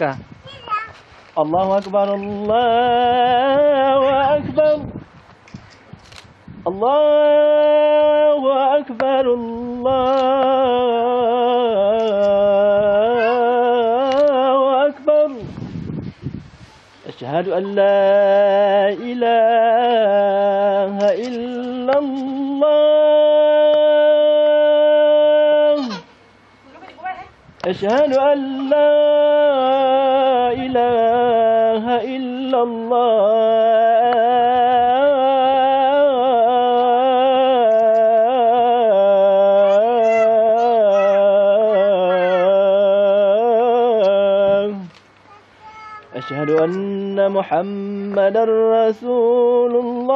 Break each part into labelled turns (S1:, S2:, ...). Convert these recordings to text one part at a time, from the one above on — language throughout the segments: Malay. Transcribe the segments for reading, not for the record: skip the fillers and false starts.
S1: Kah. Allahu Akbar, Allahu Akbar. Allahu Akbar, Allahu Akbar. Asyhadu an la ilaha illallah. Asyhadu an la ilaha illallah. Asyhadu anna Muhammadar Rasulullah.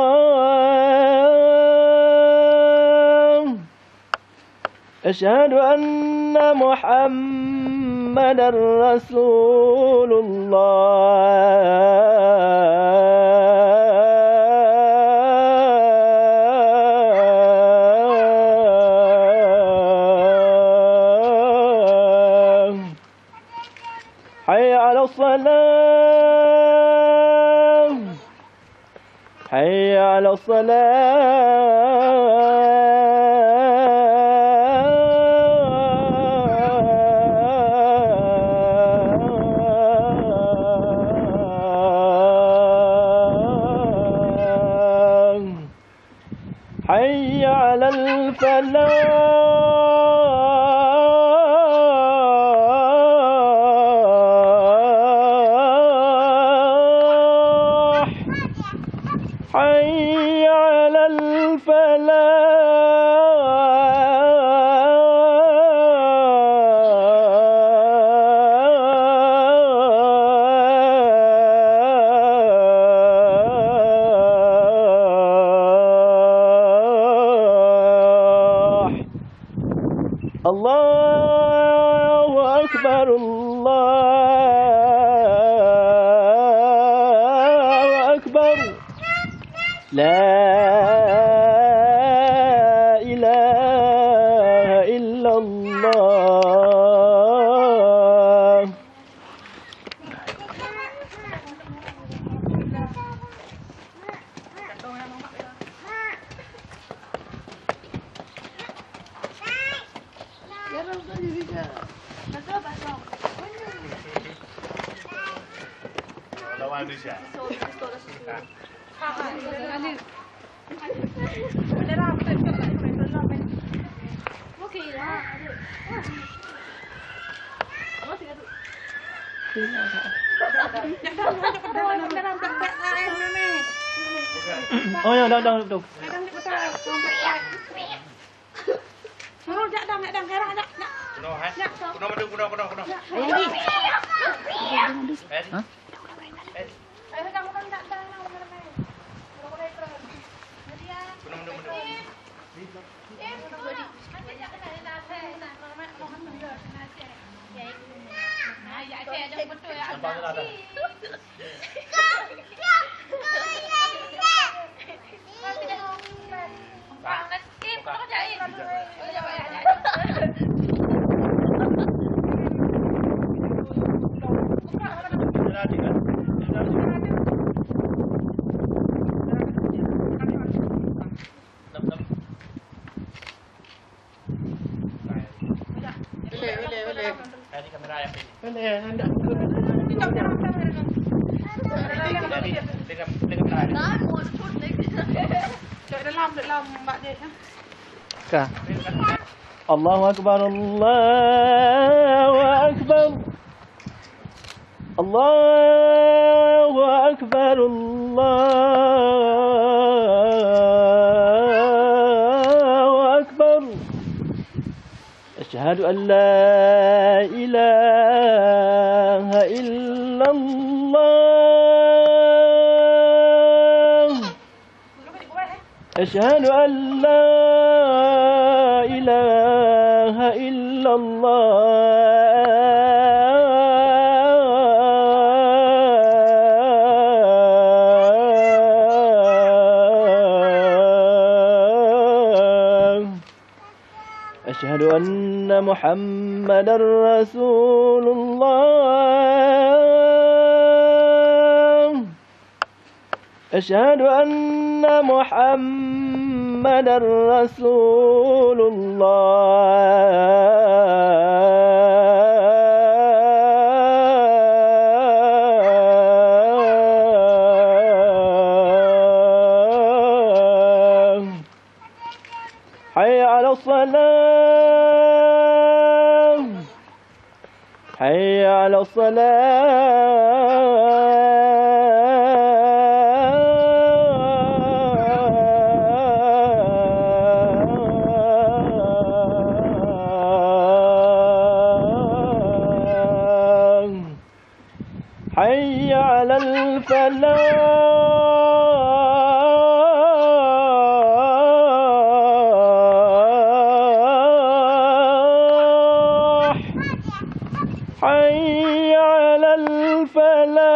S1: Asyhadu anna Muhammadar Rasulullah. Hayya 'ala salam. Hayya 'ala salam. Hayya 'alal falah. حي على الفلاح. الله أكبر، الله أكبر. لا إله إلا الله. Oh ya, dah betul. Kah. Allahu Akbar, Allahu Akbar. Allahu Akbar, Allahu Akbar. Asyhadu an la ilaha illallah. Asyhadu an la ilaha illallah. Asyhadu anna Muhammadar Rasulullah. أشهد أن محمدا رسول الله. حي على الصلاة. حي على الصلاة. حي على الفلاح. حي على الفلاح.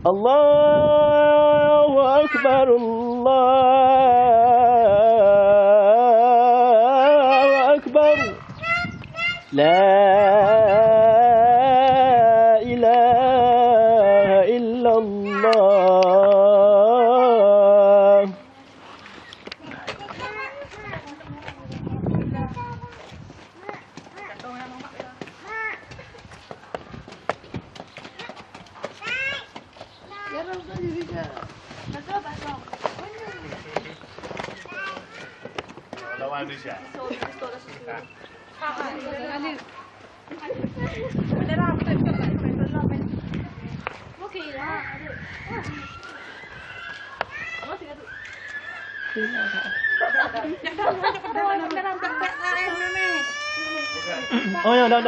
S1: الله أكبر الله أكبر. لا إله إلا الله.
S2: Lawan Indonesia.
S1: Oh ya, dah.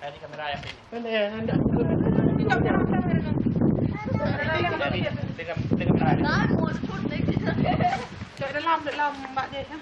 S2: Ini kamera ya.
S3: Trời, nó lom được lom bạn vậy nhá.